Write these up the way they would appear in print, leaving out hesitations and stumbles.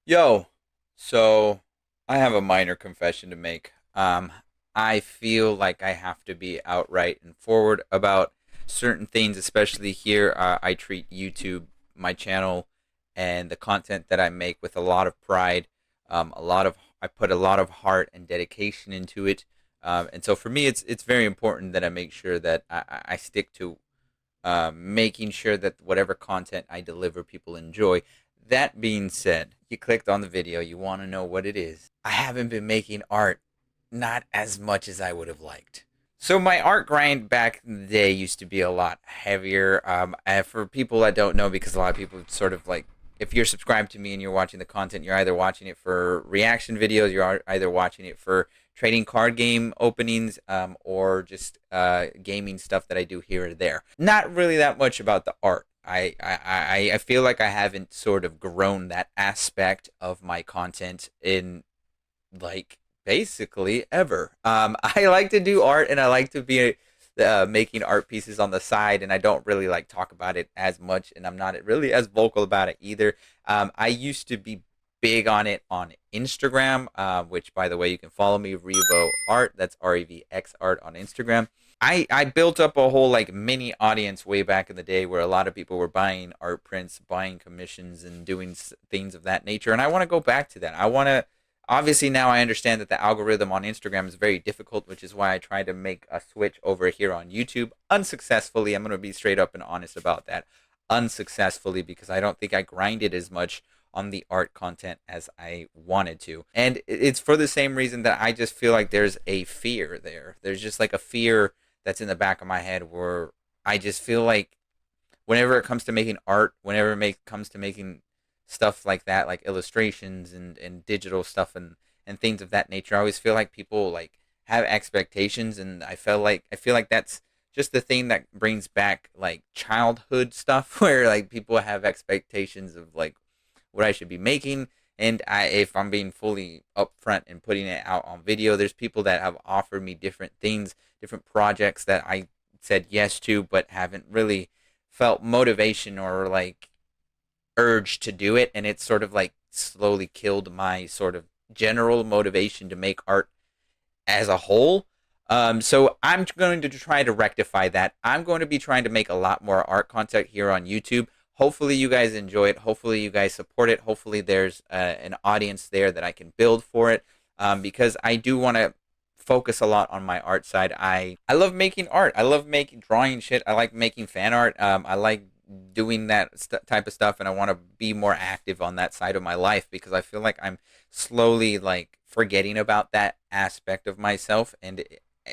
Yo, so I have a minor confession to make. I feel like I have to be outright and forward about certain things, especially here. I treat YouTube, my channel, and the content that I make with a lot of pride. I put a lot of heart and dedication into it, and so for me, it's very important that I make sure that I stick to making sure that whatever content I deliver, people enjoy. That being said, you clicked on the video, you want to know what it is. I haven't been making art not as much as I would have liked. So my art grind back in the day used to be a lot heavier. And for people that don't know, because a lot of people sort of like, if you're subscribed to me and you're watching the content, you're either watching it for reaction videos, you're either watching it for trading card game openings, or just gaming stuff that I do here or there. Not really that much about the art. I feel like I haven't sort of grown that aspect of my content in like basically ever. I like to do art and I like to be making art pieces on the side, and I don't really like talk about it as much, and I'm not really as vocal about it either. I used to be big on it on Instagram, which by the way you can follow me, Revo Art. That's REVX Art on Instagram. I built up a whole like mini audience way back in the day where a lot of people were buying art prints, buying commissions, and doing things of that nature. And I want to go back to that. I want to obviously now I understand that the algorithm on Instagram is very difficult, which is why I try to make a switch over here on YouTube unsuccessfully. I'm going to be straight up and honest about that. Unsuccessfully, because I don't think I grinded as much on the art content as I wanted to. And it's for the same reason that I just feel like there's a fear there. There's just like a fear that's in the back of my head where I just feel like whenever it comes to making art, whenever comes to making stuff like that, like illustrations and digital stuff and things of that nature, I always feel like people like have expectations, and I feel like that's just the thing that brings back like childhood stuff where like people have expectations of like what I should be making. And if I'm being fully upfront and putting it out on video, there's people that have offered me different things, different projects that I said yes to, but haven't really felt motivation or like urge to do it. And it's sort of like slowly killed my sort of general motivation to make art as a whole. So I'm going to try to rectify that. I'm going to be trying to make a lot more art content here on YouTube. Hopefully you guys enjoy it. Hopefully you guys support it. Hopefully there's an audience there that I can build for it, because I do want to focus a lot on my art side. I love making art. I love making drawing shit. I like making fan art. I like doing that type of stuff, and I want to be more active on that side of my life because I feel like I'm slowly like forgetting about that aspect of myself, and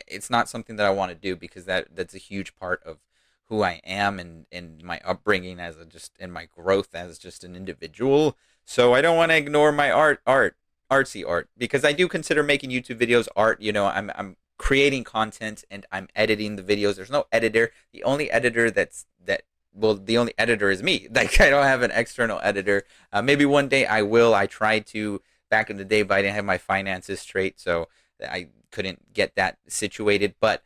it's not something that I want to do because that's a huge part of who I am and my upbringing as a just and my growth as just an individual. So I don't want to ignore my artsy art, because I do consider making YouTube videos art. You know, I'm creating content and I'm editing the videos. There's no editor. The only editor the only editor is me. Like I don't have an external editor. Maybe one day I will. I tried to back in the day, but I didn't have my finances straight, so I couldn't get that situated. But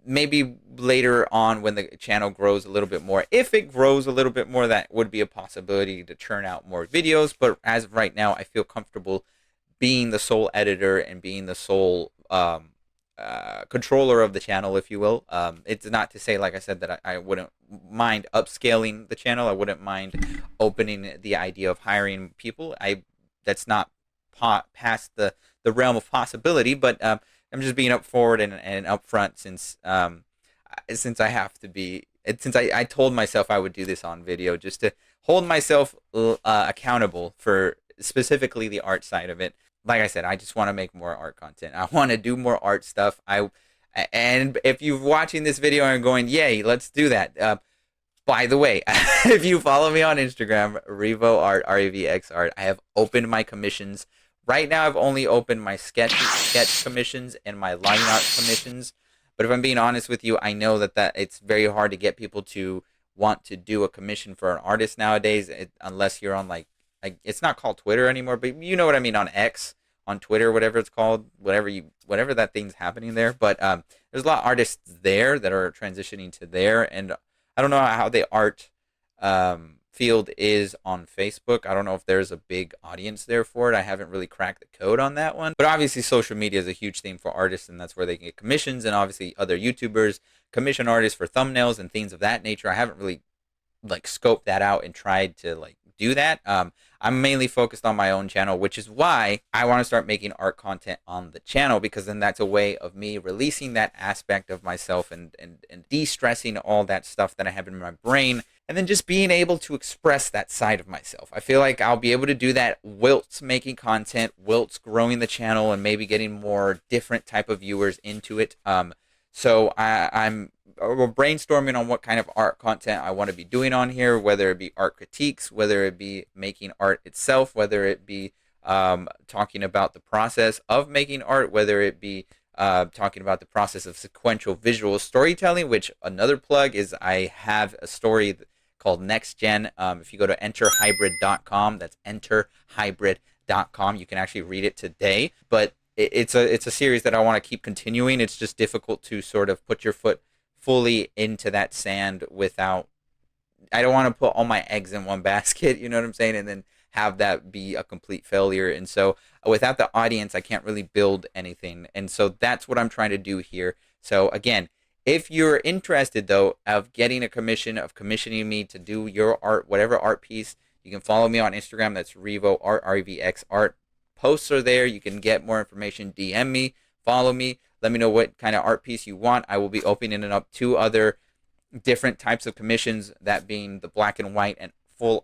maybe later on when the channel grows a little bit more, if it grows a little bit more, that would be a possibility to churn out more videos. But as of right now, I feel comfortable being the sole editor and being the sole controller of the channel, if you will. It's not to say, like I said, that I wouldn't mind upscaling the channel. I wouldn't mind opening the idea of hiring people. That's not past the realm of possibility, but I'm just being up forward and upfront since I have to be. Since I told myself I would do this on video just to hold myself accountable for specifically the art side of it. Like I said, I just want to make more art content. I want to do more art stuff. And if you're watching this video and going, "Yay, let's do that." By the way, if you follow me on Instagram, Revo Art, REVX Art, I have opened my commissions. Right now, I've only opened my sketch commissions and my line art commissions. But if I'm being honest with you, I know that it's very hard to get people to want to do a commission for an artist nowadays, unless you're on like it's not called Twitter anymore, but you know what I mean, on X, on Twitter, whatever it's called, whatever that thing's happening there. But there's a lot of artists there that are transitioning to there, and I don't know how the art field is on Facebook. I don't know if there's a big audience there for it. I haven't really cracked the code on that one. But obviously social media is a huge thing for artists, and that's where they can get commissions, and obviously other YouTubers commission artists for thumbnails and things of that nature. I haven't really like scoped that out and tried to like do that. I'm mainly focused on my own channel, which is why I want to start making art content on the channel, because then that's a way of me releasing that aspect of myself and de-stressing all that stuff that I have in my brain, and then just being able to express that side of myself. I feel like I'll be able to do that whilst making content, whilst growing the channel, and maybe getting more different type of viewers into it. So I'm brainstorming on what kind of art content I want to be doing on here, whether it be art critiques, whether it be making art itself, whether it be talking about the process of making art, whether it be talking about the process of sequential visual storytelling, which another plug is I have a story called Next Gen. If you go to enterhybrid.com, that's enterhybrid.com, you can actually read it today. But it's a series that I want to keep continuing. It's just difficult to sort of put your foot fully into that sand without, I don't want to put all my eggs in one basket, you know what I'm saying, and then have that be a complete failure. And so without the audience, I can't really build anything. And so that's what I'm trying to do here. So again, if you're interested though of getting a commission, of commissioning me to do your art, whatever art piece, you can follow me on Instagram. That's Revo Art, REVX Art. Posts are there. You can get more information. DM me, follow me. Let me know what kind of art piece you want. I will be opening it up to other different types of commissions, that being the black and white and full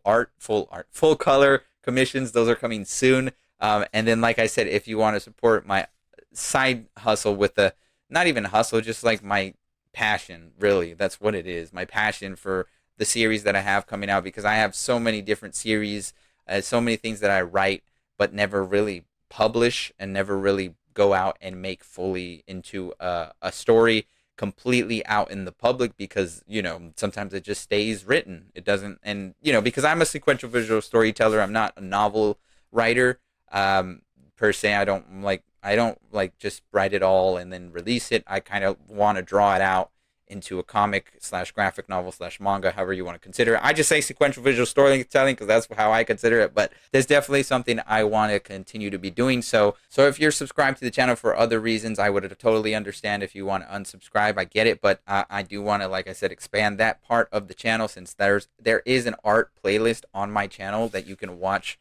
color commissions. Those are coming soon. And then, like I said, if you want to support my side hustle with the, not even hustle, just like my passion, really, that's what it is. My passion for the series that I have coming out, because I have so many different series, so many things that I write, but never really publish and never really go out and make fully into a story completely out in the public, because, you know, sometimes it just stays written. It doesn't, and, you know, because I'm a sequential visual storyteller, I'm not a novel writer per se. I don't like just write it all and then release it. I kind of want to draw it out into a comic / graphic novel / manga, however you want to consider it. I just say sequential visual storytelling because that's how I consider it, but there's definitely something I want to continue to be doing. So if you're subscribed to the channel for other reasons, I would totally understand if you want to unsubscribe. I get it, but I do want to, like I said, expand that part of the channel, since there is an art playlist on my channel that you can watch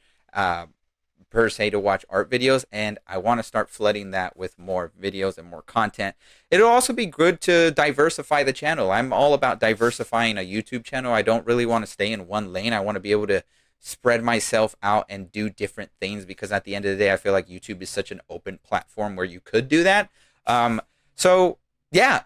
per se to watch art videos, and I want to start flooding that with more videos and more content. It'll also be good to diversify the channel. I'm all about diversifying a YouTube channel. I don't really want to stay in one lane. I want to be able to spread myself out and do different things, because at the end of the day, I feel like YouTube is such an open platform where you could do that. So yeah,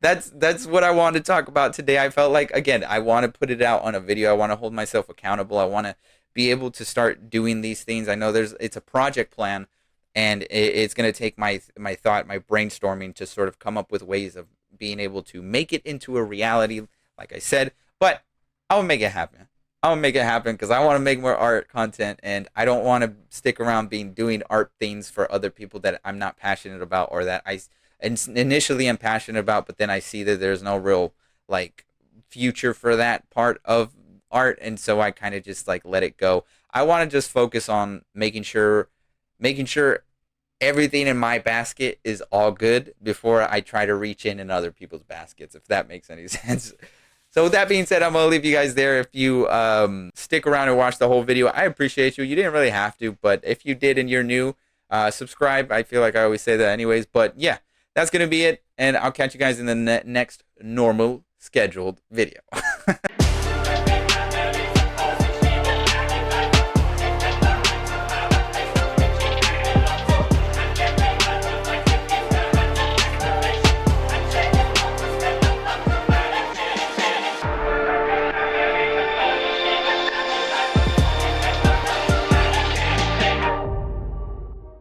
that's what I wanted to talk about today. I felt like, again, I want to put it out on a video. I want to hold myself accountable. I want to be able to start doing these things. I know it's a project plan, and it's going to take my thought, my brainstorming to sort of come up with ways of being able to make it into a reality, like I said. But I'll make it happen. I'll make it happen because I want to make more art content, and I don't want to stick around doing art things for other people that I'm not passionate about, or that I initially am passionate about, but then I see that there's no real like future for that part of art, and so I kind of just like let it go. I want to just focus on making sure everything in my basket is all good before I try to reach in other people's baskets, if that makes any sense. So with that being said, I'm gonna leave you guys there. If you stick around and watch the whole video, I appreciate you. You didn't really have to, but if you did and you're new, subscribe. I feel like I always say that anyways, but yeah, that's gonna be it, and I'll catch you guys in the next normal scheduled video.